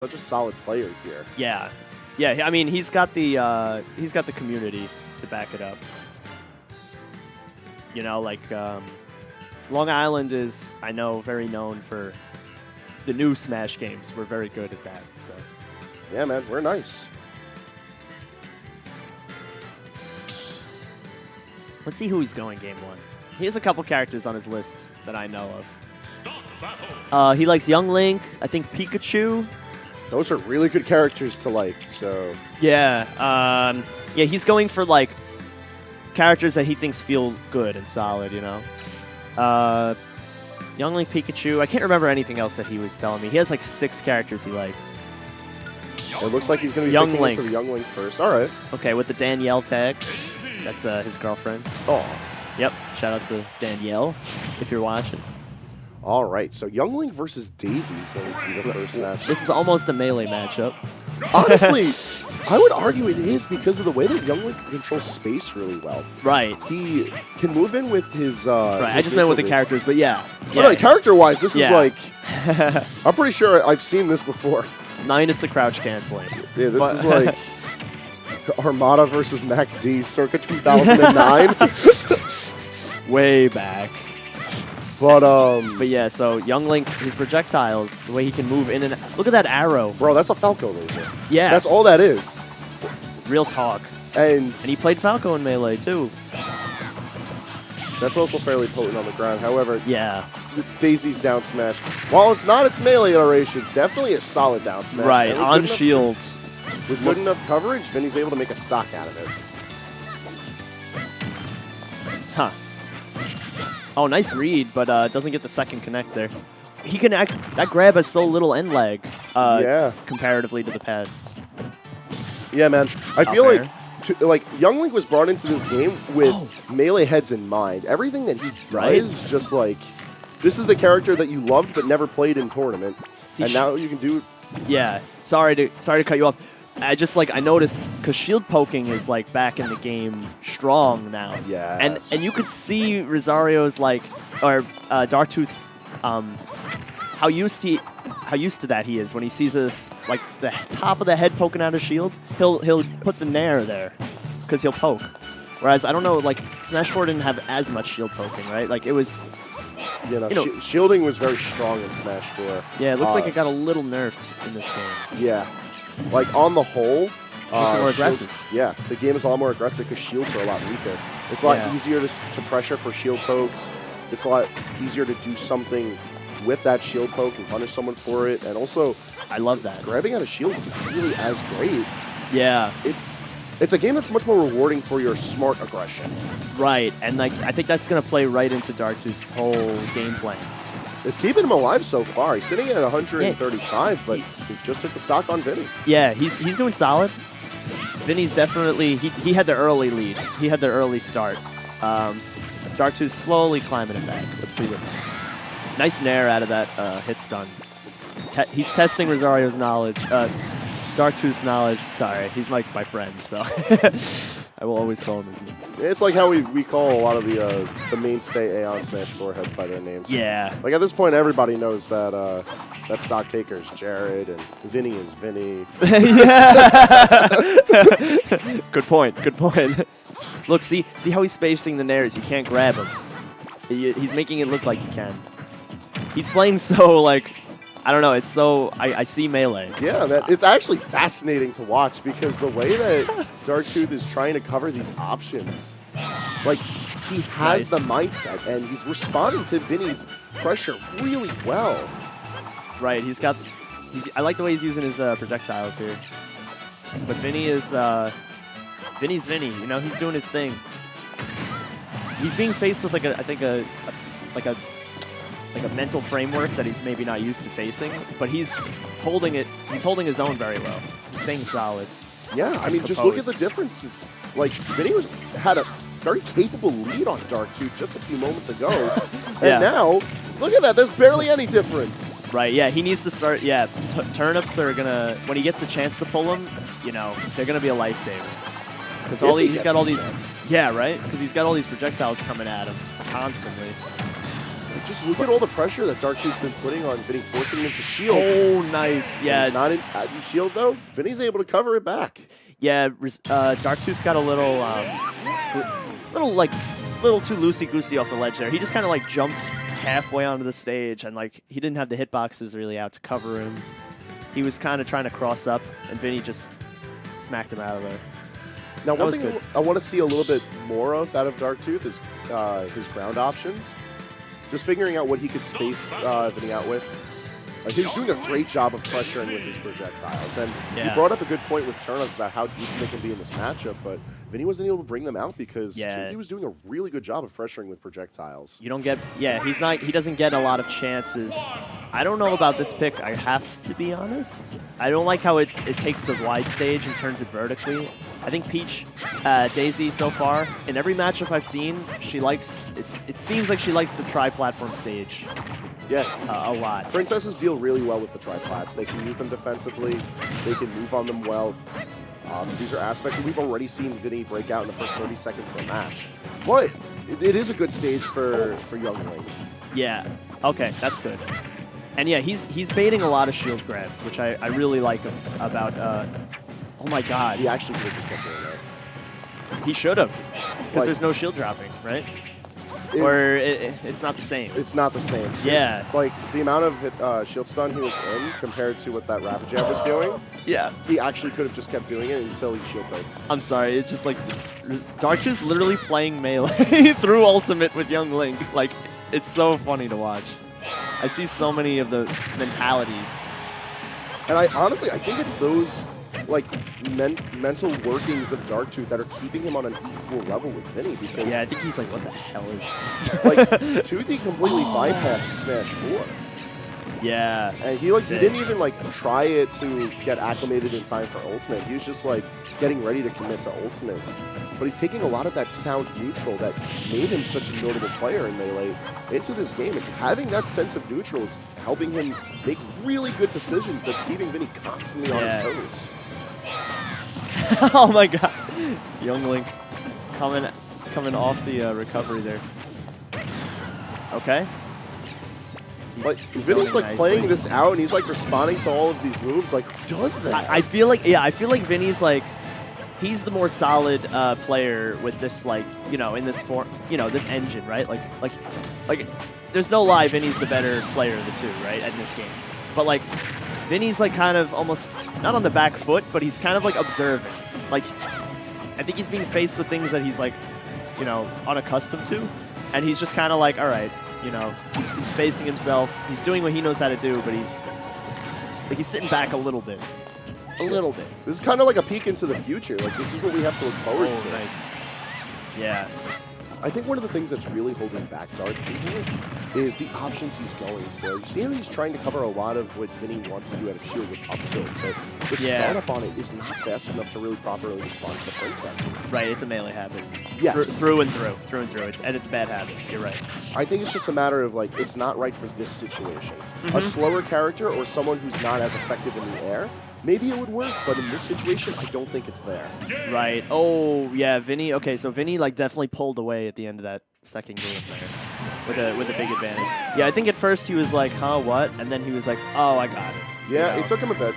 such a solid player here. Yeah. Yeah, I mean, he's got the community to back it up. You know, like Long Island is, I know, very known for the new Smash games. We're very good at that. So. Yeah, man, we're nice. Let's see who he's going game 1. He has a couple characters on his list that I know of. He likes Young Link, I think Pikachu. Those are really good characters to like, so... Yeah, yeah, he's going for, like, characters that he thinks feel good and solid, you know? Young Link, Pikachu. I can't remember anything else that he was telling me. He has, like, 6 characters he likes. It looks like he's going to be Young picking Link. into the Young Link first. All right. Okay, with the Danielle tag. That's his girlfriend. Oh. Yep, shout-outs to Danielle, if you're watching. All right, so Young Link versus Daisy is going to be the first match. This is almost a melee matchup. Honestly, I would argue it is because of the way that Young Link controls space really well. Right. He can move in with his... right, I just meant with the characters, but yeah. Oh, no, character-wise, this is like... I'm pretty sure I've seen this before. Minus the crouch canceling. Yeah, this is like Armada versus MacD circa 2009. Way back. But yeah, so Young Link, his projectiles, the way he can move in and out. Look at that arrow. Bro, that's a Falco laser. Yeah. That's all that is. Real talk. And he played Falco in Melee, too. That's also fairly potent on the ground. However, yeah, Daisy's down smash, while it's not its melee iteration, definitely a solid down smash. Right, on shield. With good enough coverage, Vinny's able to make a stock out of it. Huh. Oh, nice read, but doesn't get the second connect there. He can that grab has so little end lag, yeah, comparatively to the past. Yeah, man. I feel like Young Link was brought into this game with melee heads in mind. Everything that he does, just like, this is the character that you loved but never played in tournament, and now you can do. Yeah, sorry to cut you off. I noticed because shield poking is like back in the game strong now. Yeah. And you could see Rosario's Darktooth's how used to that he is when he sees this like the top of the head poking out of shield. He'll put the nair there because he'll poke. Whereas I don't know, like Smash 4 didn't have as much shield poking, right? Like it was. Shielding was very strong in Smash 4. Yeah, it looks like it got a little nerfed in this game. Yeah. Like, on the whole... It's more aggressive. Yeah, the game is a lot more aggressive because shields are a lot weaker. It's a lot easier to pressure for shield pokes. It's a lot easier to do something with that shield poke and punish someone for it. And also... I love that. Grabbing out of shields is really as great. Yeah. It's a game that's much more rewarding for your smart aggression. Right, and like I think that's going to play right into Darktooth's whole game plan. It's keeping him alive so far. He's sitting at 135, but he just took the stock on Vinny. Yeah, he's doing solid. Vinny's definitely, he had the early lead. He had the early start. Darktooth's slowly climbing it back. Let's see what... Nice nair out of that hit stun. He's testing Rosario's knowledge. Darktooth's knowledge. Sorry, he's my friend, so I will always call him his name. It's like how we call a lot of the mainstay AON Smash 4 heads by their names. Yeah. Like at this point, everybody knows that that stock taker is Jared and Vinny is Vinny. Yeah. Good point. Good point. Look, see how he's spacing the nairs. You can't grab him. He's making it look like you can. He's playing so like. I don't know, it's so... I see Melee. Yeah, it's actually fascinating to watch because the way that Darktooth is trying to cover these options, like, he has the mindset, and he's responding to Vinny's pressure really well. Right, I like the way he's using his projectiles here. But Vinny is... Vinny's Vinny, you know, he's doing his thing. He's being faced with, like, a mental framework that he's maybe not used to facing, but he's holding his own very well. He's staying solid. Yeah, I mean, just look at the differences. Like, Vinny had a very capable lead on Darktooth just a few moments ago, and now, look at that, there's barely any difference. Right, yeah, he needs to start, turnips are gonna, when he gets the chance to pull them, you know, they're gonna be a lifesaver. Because he's got all these, right? Because he's got all these projectiles coming at him constantly. Just look at all the pressure that Darktooth's been putting on Vinnie, forcing him to shield. Oh, nice. Yeah. He's not in shield, though. Vinnie's able to cover it back. Yeah, Darktooth got a little, little too loosey-goosey off the ledge there. He just kind of like jumped halfway onto the stage, and like he didn't have the hitboxes really out to cover him. He was kind of trying to cross up, and Vinnie just smacked him out of there. Now, one thing I want to see a little bit more of out of Darktooth is his ground options. Just figuring out what he could space Vinnie out with. He was doing a great job of pressuring with his projectiles. And he brought up a good point with Turnos about how decent they can be in this matchup, but Vinnie wasn't able to bring them out because he was doing a really good job of pressuring with projectiles. You don't get, he doesn't get a lot of chances. I don't know about this pick, I have to be honest. I don't like how it takes the wide stage and turns it vertically. I think Peach, Daisy so far, in every matchup I've seen, she likes, it seems like she likes the tri-platform stage. Yeah, a lot. Princesses deal really well with the tri-plats. They can use them defensively. They can move on them well. These are aspects that we've already seen Vinnie break out in the first 30 seconds of the match. But it is a good stage for Young Link. Yeah. Okay, that's good. And yeah, he's baiting a lot of shield grabs, which I really like about. Oh my God. He actually could have just kept doing that. He should have, because there's no shield dropping, right? Or it's not the same. It's not the same. Yeah. Like, the amount of shield stun he was in compared to what that rapid jab was doing, he actually could have just kept doing it until he shield breaked. I'm sorry, it's just like, Darktooth's literally playing melee through ultimate with Young Link. Like, it's so funny to watch. I see so many of the mentalities. And honestly, I think it's those like mental workings of Darktooth that are keeping him on an equal level with Vinnie, because I think he's like, what the hell is this? like Toothy completely bypassed Smash 4. Yeah. And he didn't even like try it to get acclimated in time for Ultimate. He was just like getting ready to commit to Ultimate. But he's taking a lot of that sound neutral that made him such a notable player in Melee into this game. And having that sense of neutral is helping him make really good decisions that's keeping Vinnie constantly on his toes. Oh my God. Young Link coming off the recovery there. Okay. Vinnie's like playing this out, and he's like responding to all of these moves. Like, who does that? I feel like Vinnie's like, he's the more solid player with this, like, in this form, this engine, right? Like, there's no lie, Vinnie's the better player of the two, right, in this game. But like, Vinnie's like kind of almost not on the back foot, but he's kind of like observing. Like, I think he's being faced with things that he's like, unaccustomed to, and he's just kind of like, all right. He's spacing himself. He's doing what he knows how to do, but he's sitting back a little bit. A little bit. This is kind of like a peek into the future. Like, this is what we have to look forward to. Nice. Yeah. I think one of the things that's really holding back Darktooth is the options he's going for. You see how he's trying to cover a lot of what Vinnie wants to do out of shield with up tilt, but the startup on it is not fast enough to really properly respond to the princesses. Right, it's a melee habit. Yes. Through and through. It's a bad habit. You're right. I think it's just a matter of, like, it's not right for this situation. A slower character or someone who's not as effective in the air, maybe it would work, but in this situation, I don't think it's there. Right. Oh, yeah, Vinnie. Okay, so Vinnie like definitely pulled away at the end of that second game there with a big advantage. Yeah, I think at first he was like, huh, what? And then he was like, oh, I got it. Yeah, it took him a bit.